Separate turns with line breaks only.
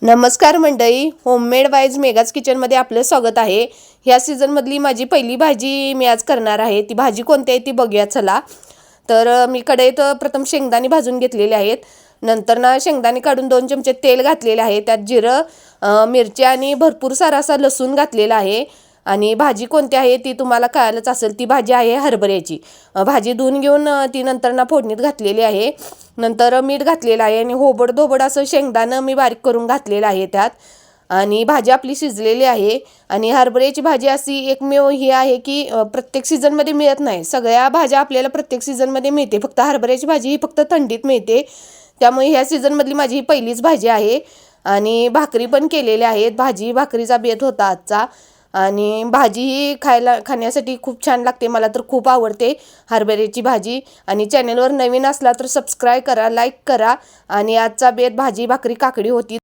नमस्कार मंडळी, homemade wise मेगाज किचनमध्ये आपलं स्वागत आहे। ह्या सीझनमधली माझी पहिली भाजी मी आज करणार आहे। ती भाजी कोणती आहे ती बघूया चला। तर मी कढईत प्रथम शेंगदाणे भाजून घेतलेले आहेत। नंतर ना शेंगदाणे काढून 2 चमचे तेल घातलेले आहे। त्यात जिरं, मिरची आणि भरपूर सारा असा लसूण घातलेला आहे। आणि भाजी कोणती आहे ती तुम्हाला कळालंच असेल, ती भाजी आहे हरभऱ्याची। भाजी धुवून घेऊन ती नंतर ना फोडणीत घातलेली आहे। नंतर मीठ घातलेलं आहे आणि होबड असं शेंगदाणं मी बारीक करून घातलेलं आहे त्यात। आणि भाजी आपली शिजलेली आहे। आणि हरभऱ्याची भाजी अशी एकमेव ही आहे की प्रत्येक सीझनमध्ये मिळत नाही। सगळ्या भाज्या आपल्याला प्रत्येक सीझनमध्ये मिळते, फक्त हरभऱ्याची भाजी ही फक्त थंडीत मिळते। त्यामुळे ह्या सीझनमधली माझी ही पहिलीच भाजी आहे। आणि भाकरी पण केलेल्या आहेत, भाजी भाकरीचा बेत होता आजचा। आणि भाजी ही खाण्यासाठी खूप छान लागते, मला तर खूप आवडते हरभऱ्याची भाजी। आणि चॅनलवर नवीन असला तर सबस्क्राईब करा, लाईक करा। आणि आजचा बेत भाजी भाकरी काकडी होती।